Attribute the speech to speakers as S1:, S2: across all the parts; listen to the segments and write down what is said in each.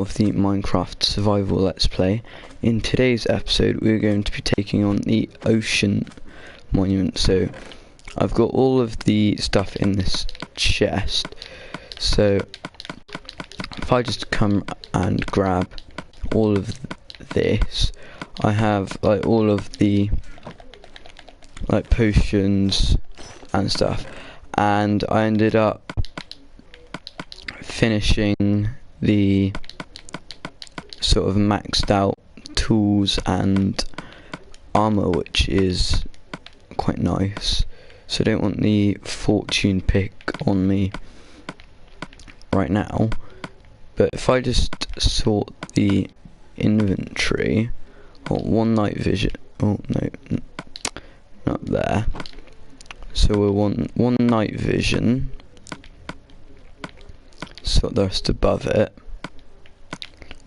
S1: of the Minecraft survival let's play. In today's episode we're going to be taking on the ocean monument. So I've got all of the stuff in this chest, so if I just come and grab all of this, I have like all of the like potions and stuff, and I ended up finishing the sort of maxed out tools and armor, which is quite nice. So I don't want the fortune pick on me right now, but if I just sort the inventory, or one night vision, oh no, not there, so we want one night vision, sort the rest above it,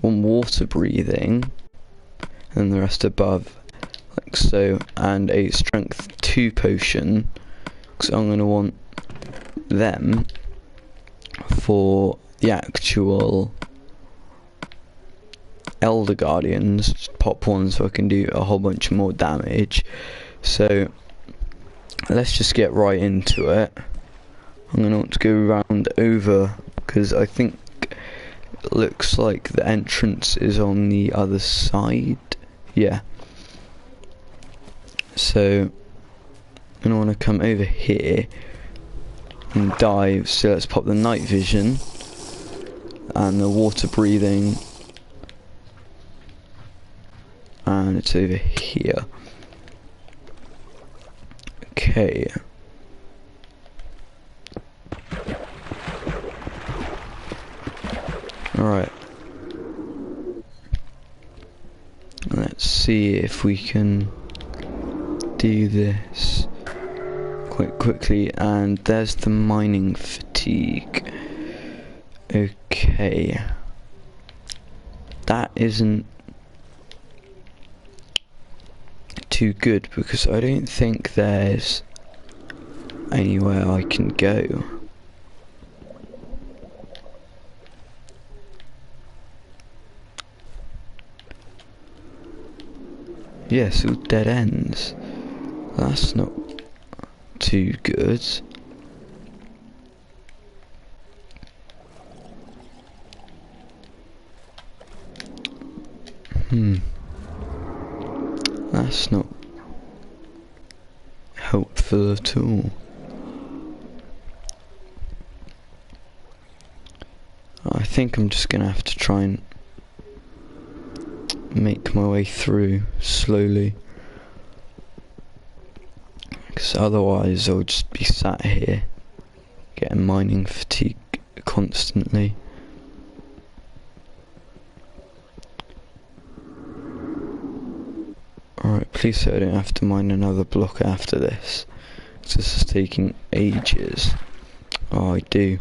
S1: one water breathing, and the rest above, like so, and a strength 2 potion, because I'm going to want them for the actual Elder Guardians. Just pop one so I can do a whole bunch more damage. So let's just get right into it. I'm going to want to go round over, because I think it looks like the entrance is on the other side. Yeah. So I'm going to want to come over here and dive. So let's pop the night vision and the water breathing, and it's over here. Okay. Alright. Let's see if we can do this quite quickly. And there's the mining fatigue. Okay. That isn't too good, because I don't think there's anywhere I can go. Yes, all dead ends. That's not too good. That's not helpful at all. I think I'm just gonna have to try and make my way through slowly, because otherwise I'll just be sat here getting mining fatigue constantly. Alright, please say I don't have to mine another block after this, because this is taking ages. Oh, I do.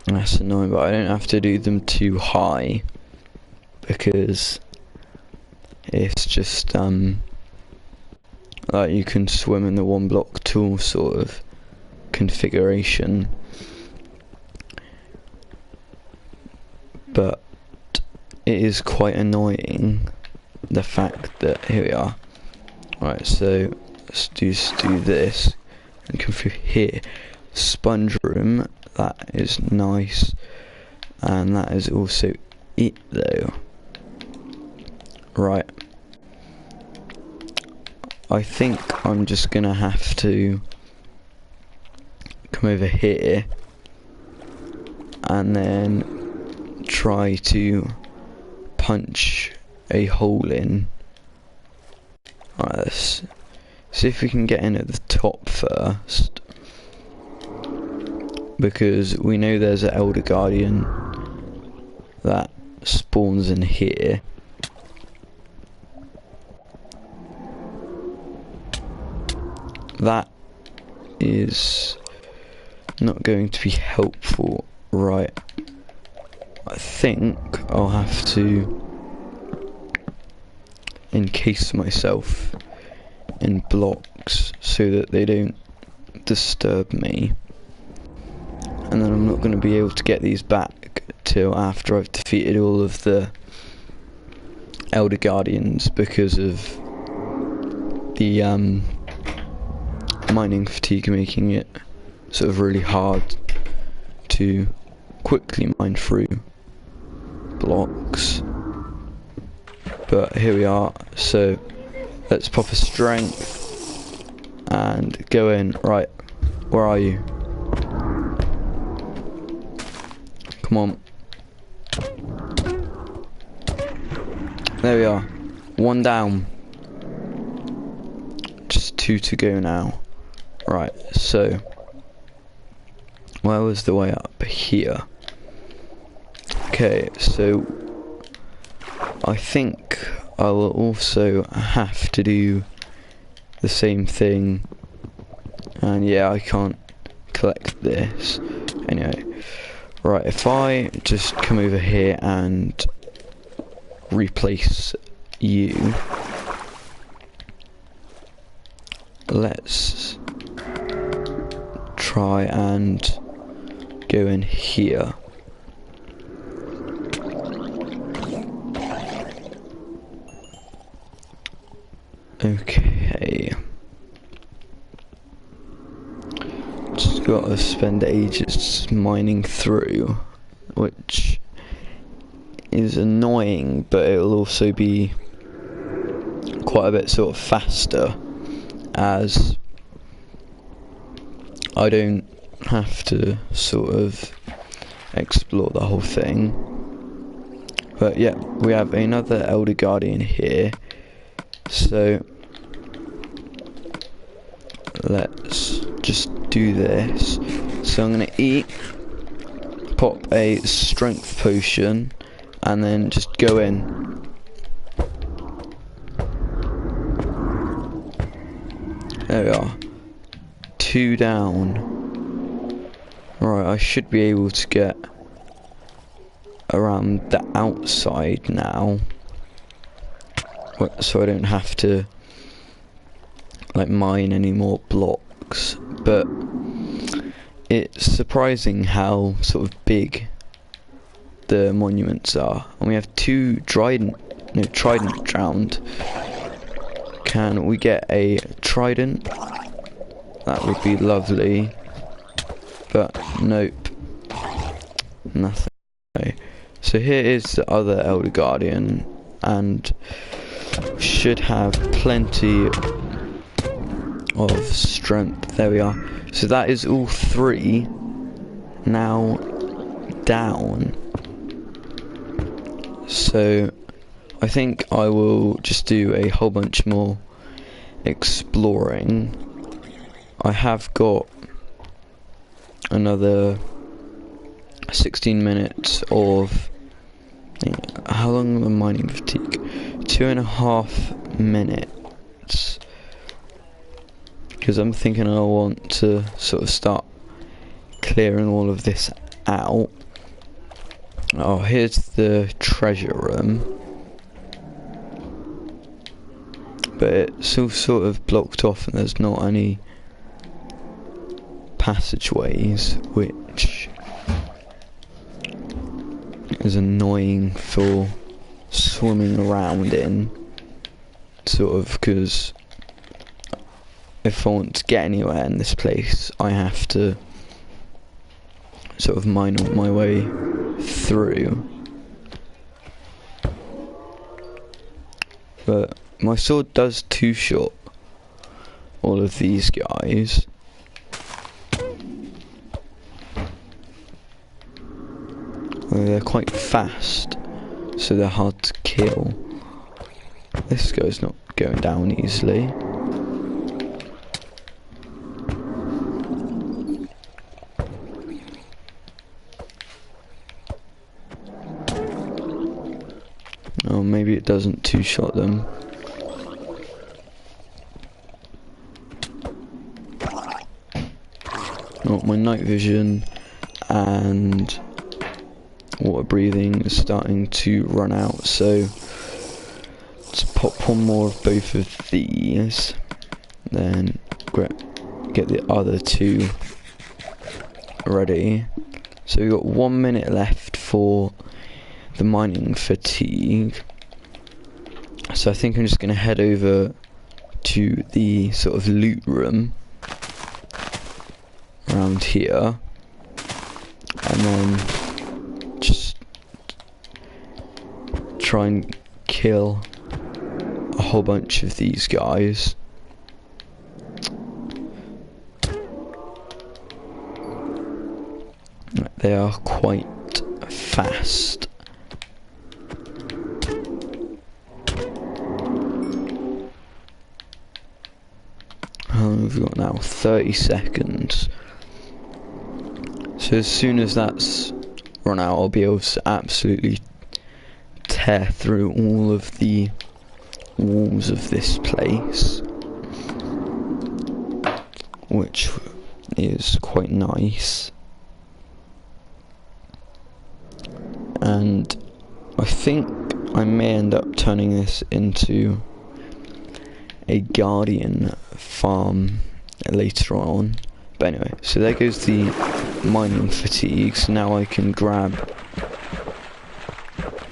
S1: That's annoying, but I don't have to do them too high, because it's just like you can swim in the one block tool sort of configuration. But it is quite annoying, the fact that, here we are. Right, so let's just do this and come through here. Sponge room, that is nice, and that is also it though. Right, I think I'm just gonna have to come over here and then try to punch a hole in. Alright, let's see if we can get in at the top first, because we know there's an Elder Guardian that spawns in here. That is not going to be helpful. Right, I think I'll have to encase myself in blocks so that they don't disturb me. and then I'm not going to be able to get these back till after I've defeated all of the Elder Guardians because of the mining fatigue making it sort of really hard to quickly mine through blocks. But here we are, so let's pop a strength and go in. Right, where are you? Come on. There we are. One down. Just 2 to go now. Right, so where was the way up? Here. Okay, so I think I will also have to do the same thing. And yeah, I can't collect this. Anyway. Right, if I just come over here and replace you, let's try and go in here. Okay. Just gotta spend ages mining through, which is annoying, but it'll also be quite a bit sort of faster, as I don't have to sort of explore the whole thing. But yeah, we have another Elder Guardian here, so let's just do this. So I'm gonna eat, pop a strength potion, and then just go in. There we are. 2 down. Right, I should be able to get around the outside now, so I don't have to like mine any more blocks. But it's surprising how sort of big the monuments are. And we have 2 trident drowned. Can we get a trident? That would be lovely. But nope, nothing. Okay. So here is the other Elder Guardian, and should have plenty of strength. There we are. So that is all 3 now down. So I think I will just do a whole bunch more exploring. I have got another 16 minutes of, how long am I mining fatigue? 2.5 minutes. Because I'm thinking I want to sort of start clearing all of this out. Oh, here's the treasure room. But it's all sort of blocked off and there's not any passageways, which is annoying for swimming around in, sort of, because if I want to get anywhere in this place I have to sort of mine my way through. But my sword does 2-shot all of these guys. They're quite fast, so they're hard to kill. This guy's not going down easily. Oh, maybe it doesn't 2-shot them. Oh, my night vision and water breathing is starting to run out, so let's pop one more of both of these, then get the other 2 ready. So we've got 1 minute left for the mining fatigue. So I think I'm just going to head over to the sort of loot room around here, and then just try and kill a whole bunch of these guys. They are quite fast. How long have we got now? 30 seconds. So as soon as that's run out, I'll be able to absolutely tear through all of the walls of this place, which is quite nice. And I think I may end up turning this into a guardian farm later on. But anyway, so there goes the mining fatigue. So now I can grab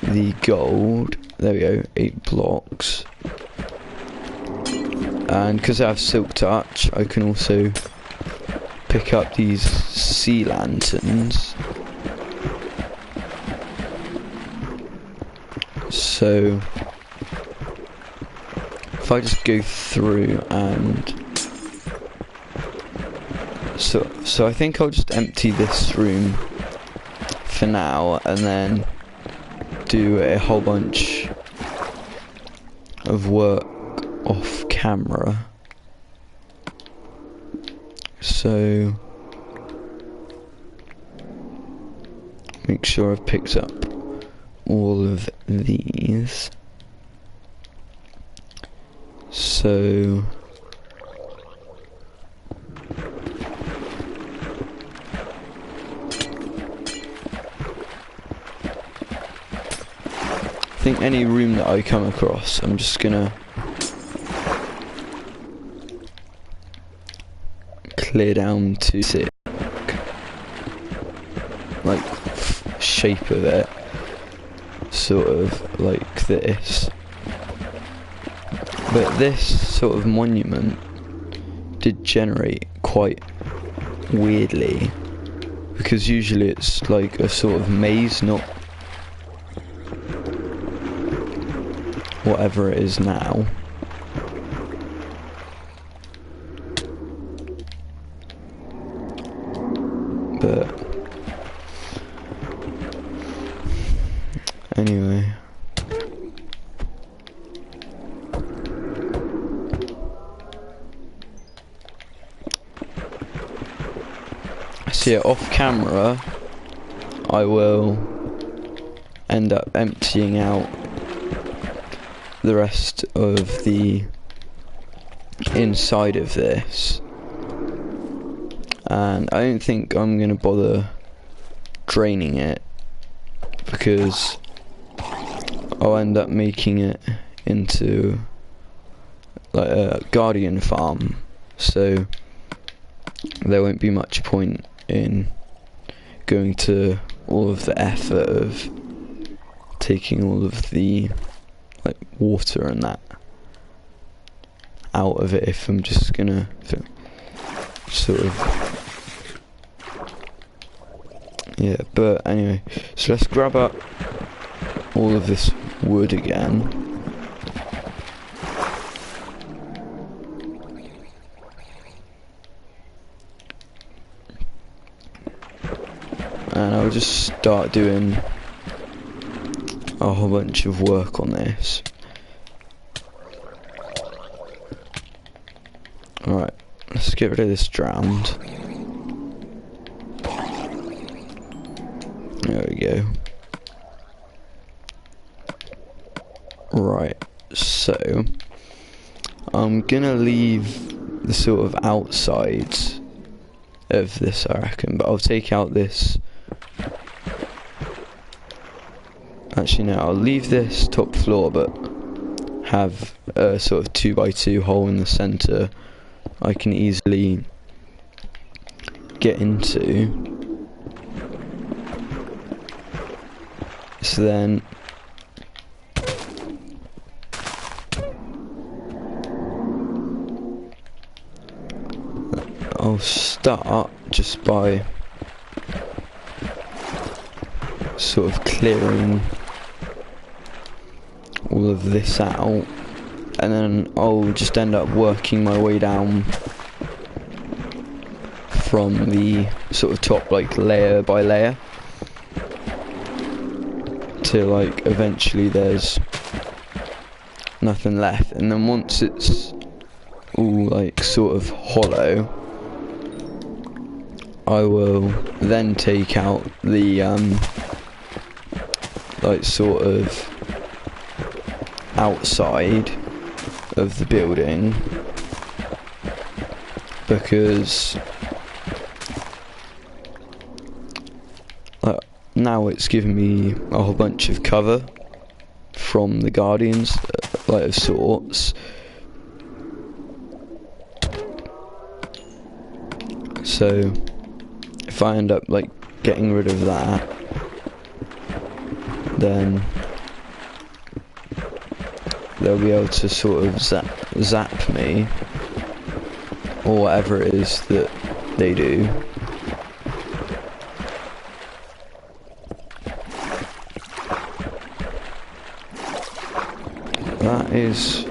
S1: the gold. There we go, 8 blocks. And because I have silk touch, I can also pick up these sea lanterns. So if I just go through and so I think I'll just empty this room for now, and then do a whole bunch of work off camera. So make sure I've picked up all of these. So I think any room that I come across, I'm just gonna clear down to sit like shape of it, sort of like this. But this sort of monument did generate quite weirdly, because usually it's like a sort of maze, not whatever it is now. But anyway, so yeah, off camera I will end up emptying out the rest of the inside of this, and I don't think I'm gonna bother draining it, because I'll end up making it into like a guardian farm, so there won't be much point in going to all of the effort of taking all of the like water and that out of it if I'm just gonna sort of, yeah. But anyway, so let's grab up all of this wood again. And I'll just start doing a whole bunch of work on this. Alright, let's get rid of this drowned. There we go. Right, so I'm gonna leave the sort of outsides of this, I reckon, but I'll take out this. Actually no, I'll leave this top floor but have a sort of 2x2 hole in the centre I can easily get into. So then I'll start just by sort of clearing all of this out, and then I'll just end up working my way down from the sort of top, like layer by layer, till like eventually there's nothing left. And then once it's all like sort of hollow, I will then take out the like sort of outside of the building, because now it's given me a whole bunch of cover from the guardians, like of sorts. So if I end up like getting rid of that, then they'll be able to sort of zap me, or whatever it is that they do. That is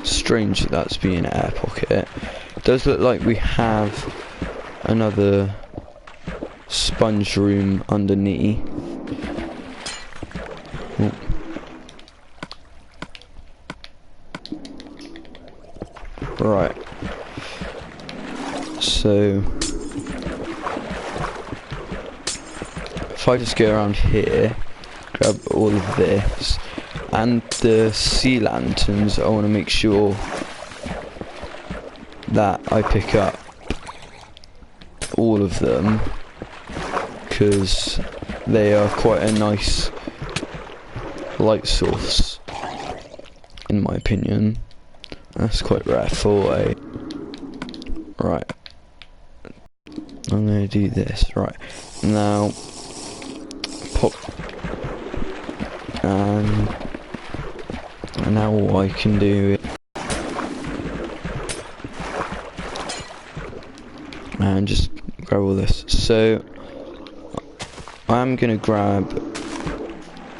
S1: strange that that's being an air pocket. It does look like we have another sponge room underneath. Ooh. Right. So if I just go around here, grab all of this, and the sea lanterns, I want to make sure that I pick up all of them, because they are quite a nice light source, in my opinion. That's quite rare for a... Right. I'm going to do this. Right. Now, pop. And now all I can do and just grab all this. So I'm gonna grab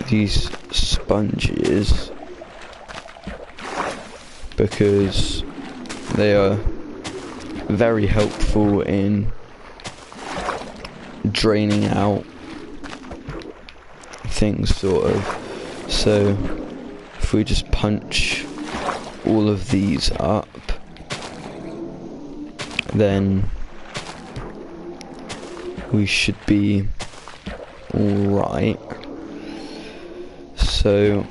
S1: these sponges because they are very helpful in draining out things, sort of. So if we just punch all of these up, then we should be alright. So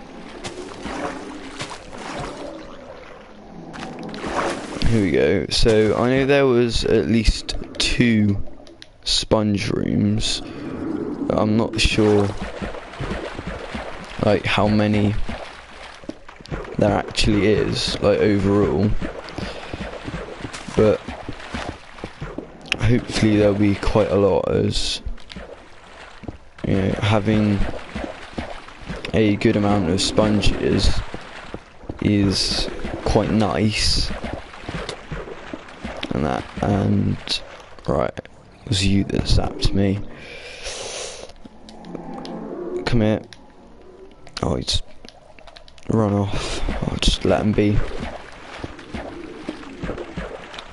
S1: here we go. So I know there was at least 2 sponge rooms. I'm not sure like how many there actually is, like overall, but hopefully there'll be quite a lot, as you know, having a good amount of sponges is quite nice. And that, and right, it was you that zapped me. Come here. Oh, he's run off. I'll just let him be.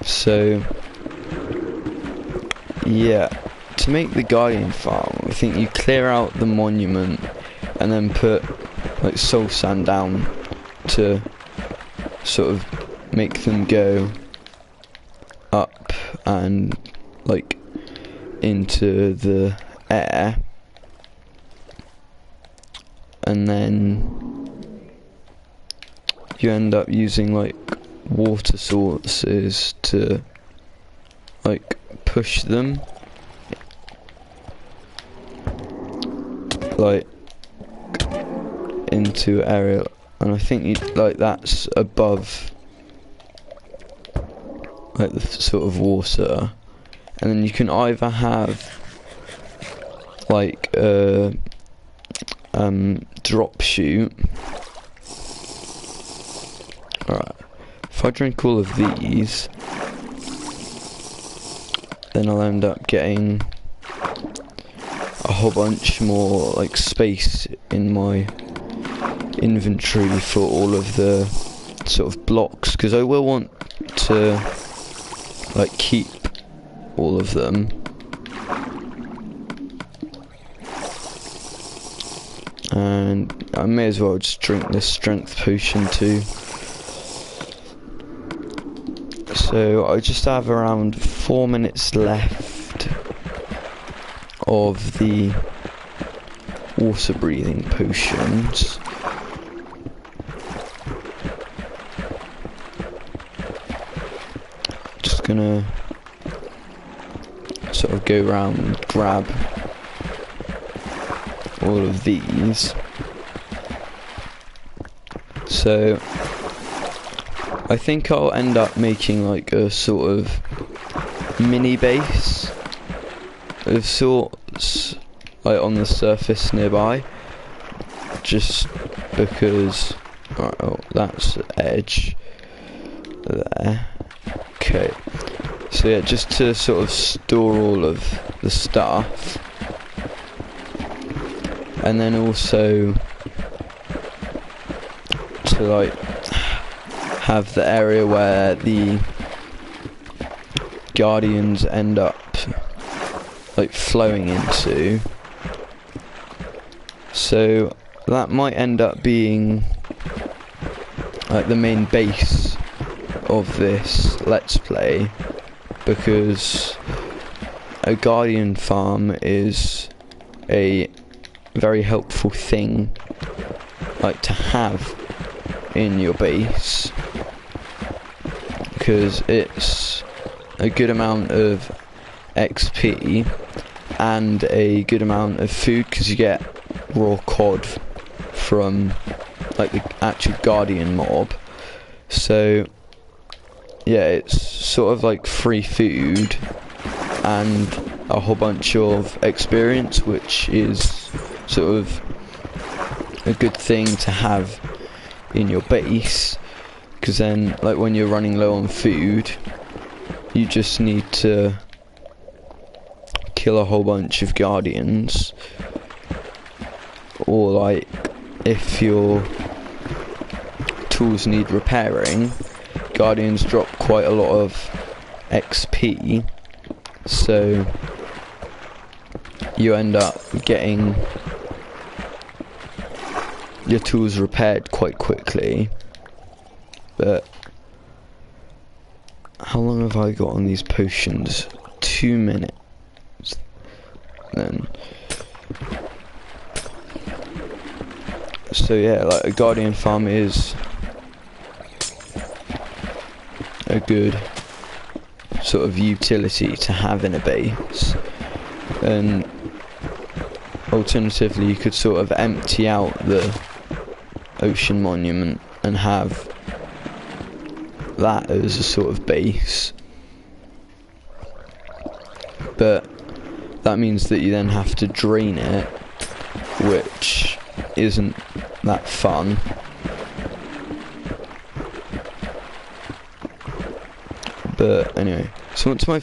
S1: So yeah, to make the guardian farm, I think you clear out the monument and then put like soul sand down to sort of make them go up and like into the air, and then you end up using like water sources to like push them like into area, and I think you like that's above like the sort of water, and then you can either have like drop shoot. Alright, if I drink all of these, then I'll end up getting a whole bunch more like space in my inventory for all of the sort of blocks, because I will want to like keep all of them. And I may as well just drink this strength potion too. So I just have around 4 minutes left of the water breathing potions. Just gonna sort of go around and grab all of these. So I think I'll end up making like a sort of mini base of sorts, like on the surface nearby, just because. Right, oh, that's the edge there. Okay, so yeah, just to sort of store all of the stuff, and then also to like have the area where the guardians end up like flowing into. So that might end up being like the main base of this let's play, because a guardian farm is a very helpful thing like to have in your base, because it's a good amount of XP and a good amount of food, because you get raw cod from like the actual guardian mob. So yeah, it's sort of like free food and a whole bunch of experience, which is sort of a good thing to have in your base, because then like when you're running low on food, you just need to kill a whole bunch of guardians, or like if your tools need repairing, guardians drop quite a lot of XP, so you end up getting your tools repaired quite quickly. But how long have I got on these potions? 2 minutes. Then so yeah, like a guardian farm is a good sort of utility to have in a base, and alternatively you could sort of empty out the ocean monument and have that as a sort of base, but that means that you then have to drain it, which isn't that fun. But anyway, so once my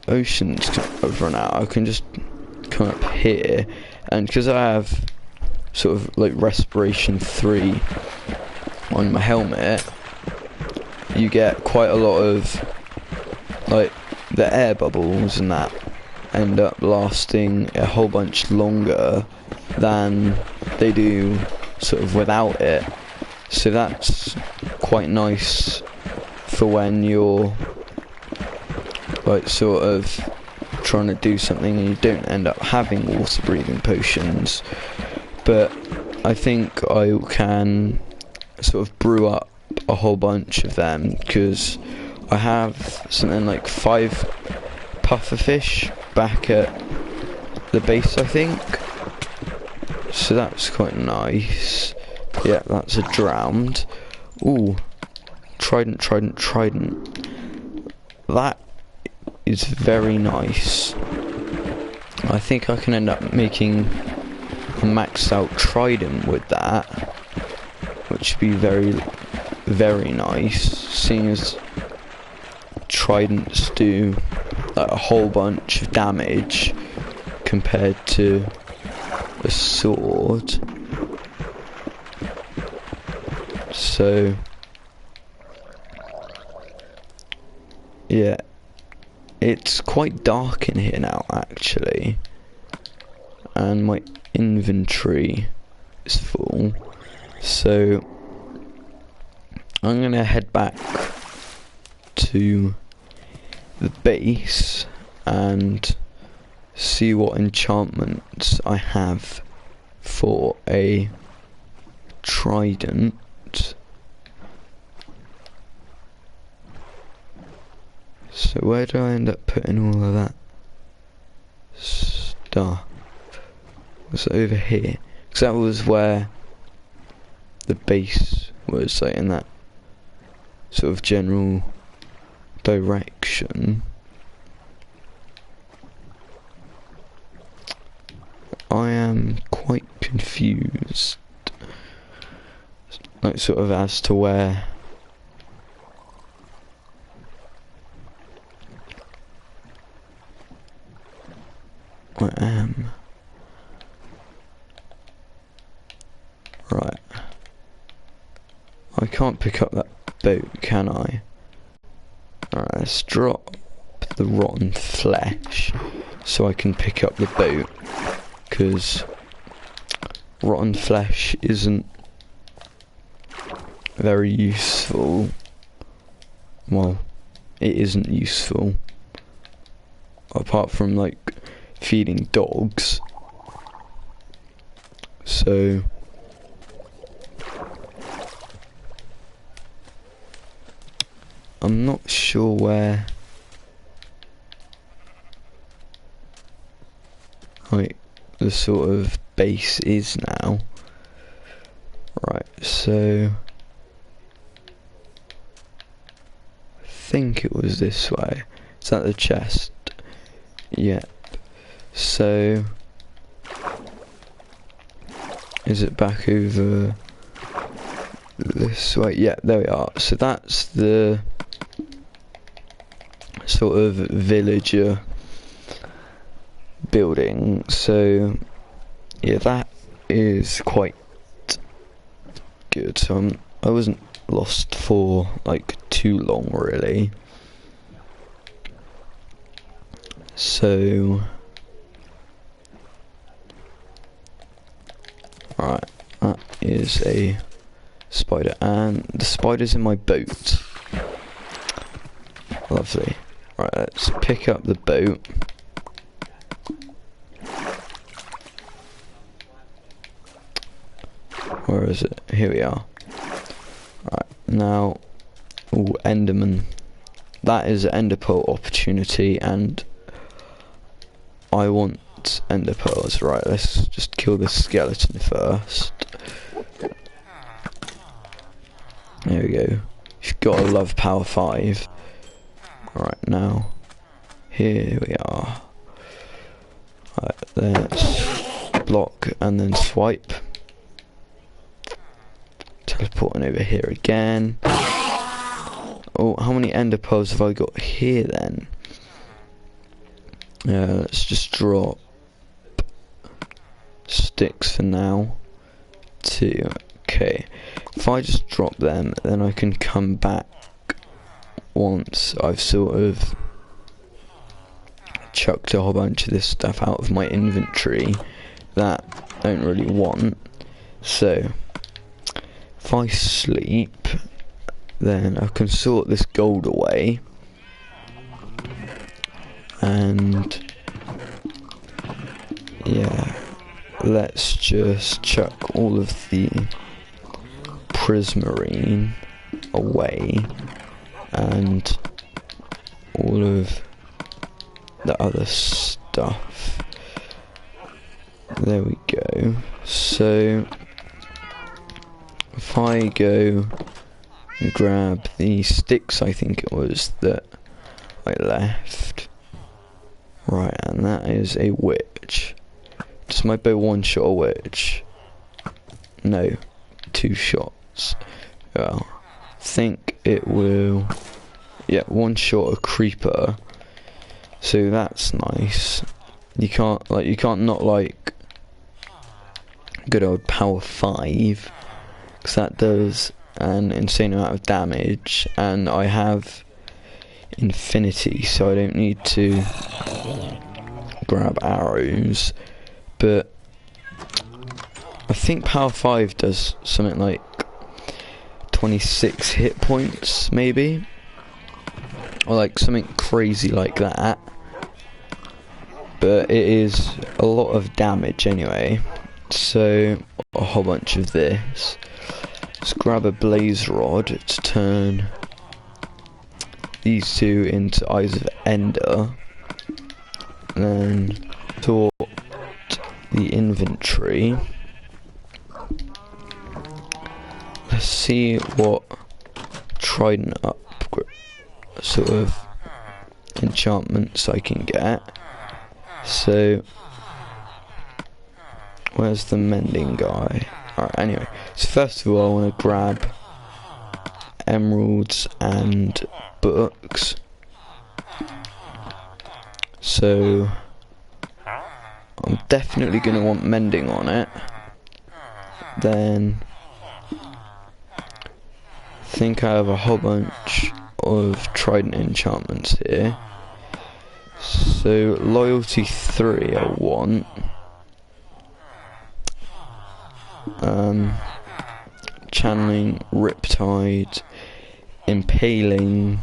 S1: potions have run out, I can just come up here, and because I have sort of like respiration 3 on my helmet, you get quite a lot of like the air bubbles and that end up lasting a whole bunch longer than they do sort of without it. So that's quite nice for when you're like sort of trying to do something and you don't end up having water breathing potions. But I think I can sort of brew up a whole bunch of them, because I have something like 5 pufferfish back at the base, I think. So that's quite nice. Yeah, that's a drowned. Ooh, trident. That is very nice. I think I can end up making maxed out trident with that, which would be very, very nice, seeing as tridents do like a whole bunch of damage compared to a sword. So yeah, it's quite dark in here now actually, and my inventory is full, so I'm gonna head back to the base and see what enchantments I have for a trident. So where do I end up putting all of that stuff? Was it over here? Because that was where the base was, like in that sort of general direction. I am quite confused, like sort of as to where I am. Right. I can't pick up that boat, can I? Alright, let's drop the rotten flesh so I can pick up the boat, because rotten flesh isn't very useful. Well, it isn't useful apart from like feeding dogs. So I'm not sure where like the sort of base is now. Right, so I think it was this way. Is that the chest? Yep. So is it back over this way? Yeah, there we are. So that's the sort of villager building. So yeah, that is quite good. So I wasn't lost for like too long really. So right, that is a spider, and the spider's in my boat. Lovely. Right, let's pick up the boat. Where is it? Here we are. Right, now, ooh, Enderman. That is an ender pearl opportunity, and I want ender pearls. Right, let's just kill the skeleton first. There we go. You've got to love power 5. Right, now, here we are. Right, let's block and then swipe. Teleporting over here again. Oh, how many ender pearls have I got here then? Let's just drop sticks for now. 2. Okay. If I just drop them, then I can come back once I've sort of chucked a whole bunch of this stuff out of my inventory that I don't really want. So if I sleep, then I can sort this gold away, and yeah, let's just chuck all of the prismarine away and all of the other stuff. There we go. So if I go and grab the sticks, I think it was, that I left. Right, and that is a witch. does my bow one shot a witch? No, 2 shots. Well, I think it will. Yeah, 1 shot a creeper. So that's nice. You can't not like good old power 5, because that does an insane amount of damage, and I have infinity, so I don't need to grab arrows. But I think power 5 does something like 26 hit points, maybe, or like something crazy like that. But it is a lot of damage anyway. So a whole bunch of this. Let's grab a blaze rod to turn these 2 into Eyes of Ender. And then sort the inventory. Let's see what trident sort of enchantments I can get. So where's the mending guy? Alright, anyway, so first of all I want to grab emeralds and books. So I'm definitely going to want mending on it. Then I think I have a whole bunch of trident enchantments here. So loyalty 3 I want. Channeling, Riptide, Impaling,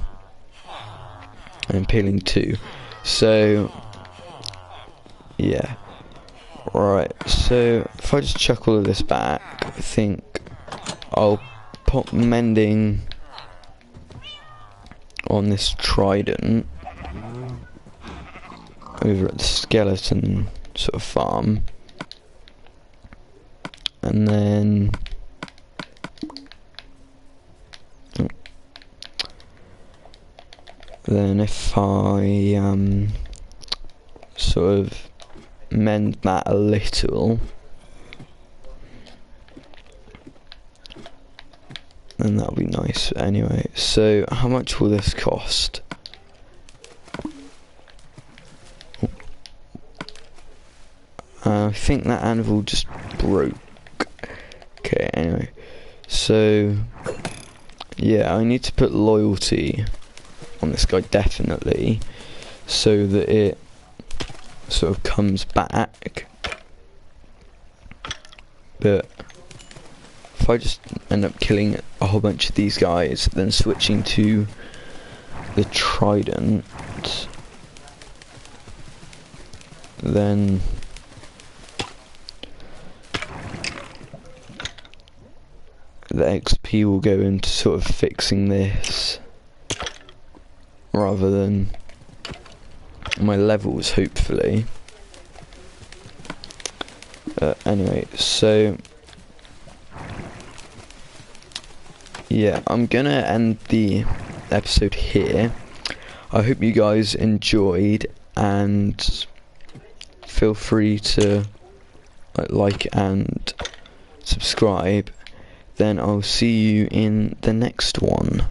S1: and Impaling 2. So yeah. Right, so if I just chuck all of this back, I think I'll pop mending on this trident over at the skeleton sort of farm, and then if I sort of mend that a little, then that'll be nice. Anyway, so how much will this cost? I think that anvil just broke. Okay, anyway, so yeah, I need to put loyalty on this guy definitely, so that it sort of comes back. But if I just end up killing a whole bunch of these guys, then switching to the trident, then the XP will go into sort of fixing this rather than my levels, hopefully. Anyway, so yeah, I'm gonna end the episode here. I hope you guys enjoyed, and feel free to like and subscribe. Then I'll see you in the next one.